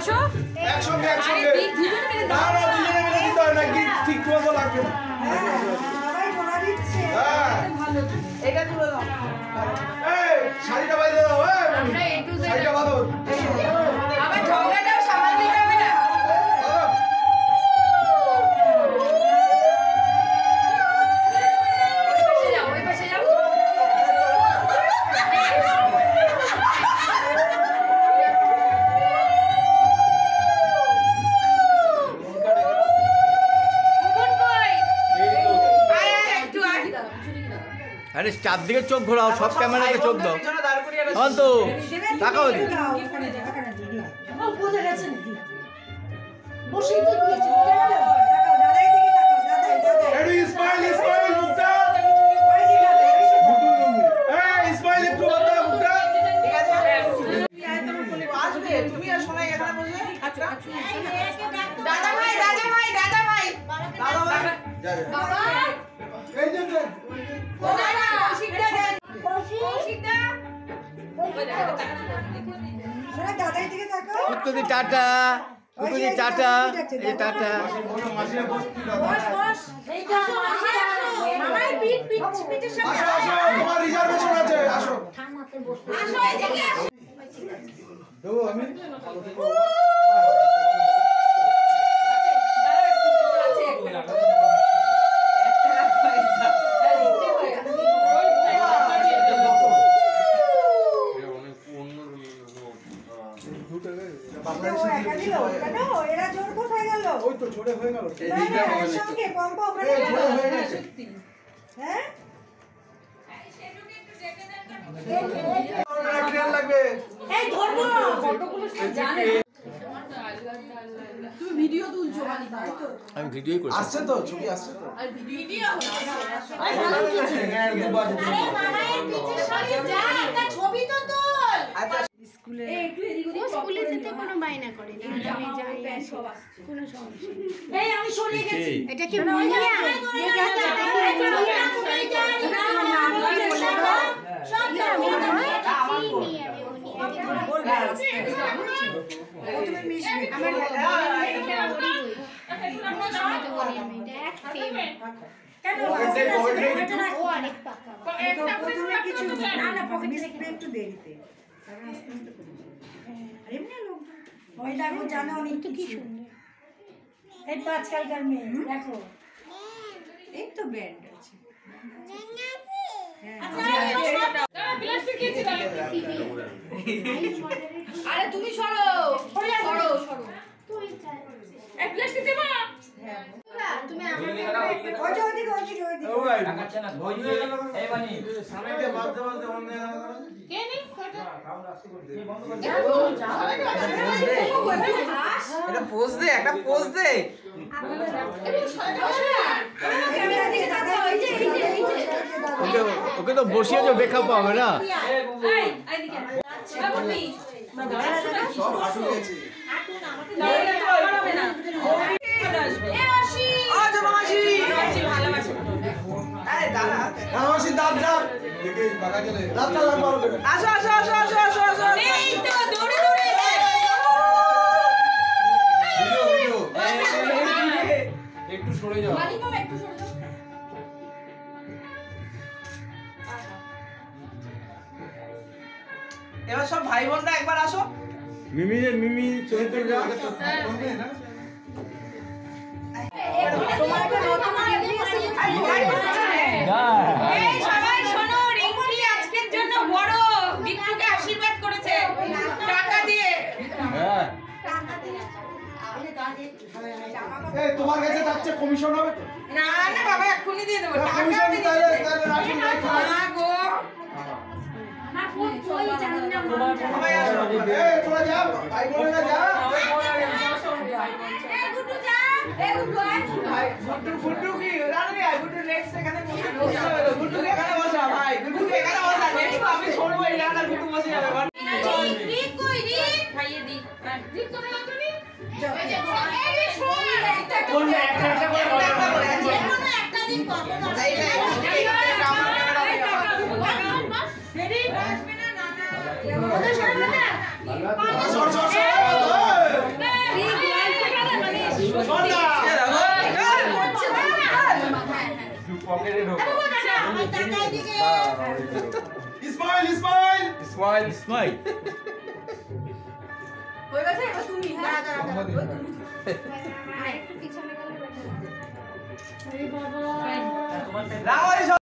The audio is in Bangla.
আসো একসঙ্গে দুজনে মিলে দিতে হয় না কি ঠিক মতো লাগবে না সবাই বলা দিচ্ছে ভালো এটা তুলে দাও এই শাড়িটা বাইরে দাও আমরা একটু শাড়িটা বাঁধো আবার ঝগড়াটাও সামাল দিতে হবে না ওই পাশে যাও আরে চারদিকে চোখ ঘোরাও, সব ক্যামেরাতে চোখ দাও। অন্ত তাকাও দি ও বুঝে গেছে নাকি বসেই তো দিয়েছে তাকাও দাদাই দিকে তাকাও দাদাই রেডি স্মাইল স্মাইল মুখটা ওই দিকে এই স্মাইল একটু বাঁধা মুখটা ঠিক আছে আসবে তুমি আর শোনাই এখানে বসে আচ্ছা দাদা ভাই দাদা ভাই দাদা ভাই দাদা ভাই বাবা এই যে ও দাদা কৌশিকদা দেন কৌশিকদা শোনা দাদাই দিকে তাকাও কুকুদি টাটা, কুকুদি টাটা, এই টাটা। মাসিরা বসতি বস বস এই তো মামাই পিঠের সামনে আসো আসো তোমার রিজার্ভেশন আছে আসো আসো এদিকে দেবো আমি এরা জোর কোথায় গেল ওই তো ছোড়ে হয়ে গেল সঙ্গে পম্পা ওখানে সত্যি হ্যাঁ ক্লিয়ার লাগবে এই ধরবো ফটোগুলো সব জানে তুমি ভিডিও তুলছো মানে তাই তো আমি ভিডিওই করছি। আসছে তো ছবি আসছে তো আর ভিডিও আরে মামা এই পিঠের সামনে যা একটা ছবি তো তোল আচ্ছা স্কুলে স্কুলে যেতে কোনো বায়না করে না, আমি যাই আসি, কোনো সমস্যা নেই। এই আমি সরে গেছি এটা কি মহিলা? একটু দেরিতে আস্তে আস্তে করে এমনি লোক ওই দেখো জানো অনেক তো কি সুন্দর। এই তো আজকালকার মেয়ে দেখো এই তো ব্যান্ড আছে আরে তুমি সরো সরো সরো এক প্লাস্টিক দেবা তুমি আমার ওই যে ওইদিকে ওইদিকে ওইদিকে সামনে বাজতে বাজতে অন্য কে নেই এটা পোজ দে, একটা পোজ দে। ওকে তো বসিয়ে যে বেকআপ পাবে না। সব হাঁটু গেছে মাসি দাঁত দাঁত দেখে বাগা গেলে দাঁতটা লাগবে আরো করে আসো আসো আসো আসো আসো আসো এই তো দৌড়ে দৌড়ে ভিডিও ভিডিও একটু সরে যাও একটু সরে যাও এবার সব ভাই বোনরা একবার আসো মিমি চরিত্র এই সবাই শোনো রিঙ্কি আজকের জন্য বড় বিট্টুকে আশীর্বাদ করেছে টাকা দিয়ে হ্যাঁ এই তোমার কাছে যাচ্ছে কমিশন হবে তো না না বাবা এক্ষুনি দিয়ে দেবো টাকা কমিশন আমি তাহলে দিয়ে তাহলে রাখুন না গো না ফোন কই জানি না সবাই আসো এই তোরা যা ভাই বোনেরা যা এই গুড্ডু যা এই গুড্ডু আয় ভাই গুড্ডু কি রানি আই গুড্ডু নেক্সট এখানে বসে গুড্ডু এখানে বসা ভাই গুড্ডু এখানে বসা নেক্সট আমি ছড়বো এই জায়গাটা গুড্ডু বসে যাবে রিক কই রিক খাইয়ে দি রিক করে দাও তুমি এই শোন বললে একটা করে যে কোনো একটা দিন কত না এই রেডি আসবে না না ওদের সামনে না সর সর সর স্মাইল স্মাইল স্মাইল স্মাইল হয়ে গেছে এবার তুমি হ্যাঁ একটু পিছনে গেলে রাওয়ারি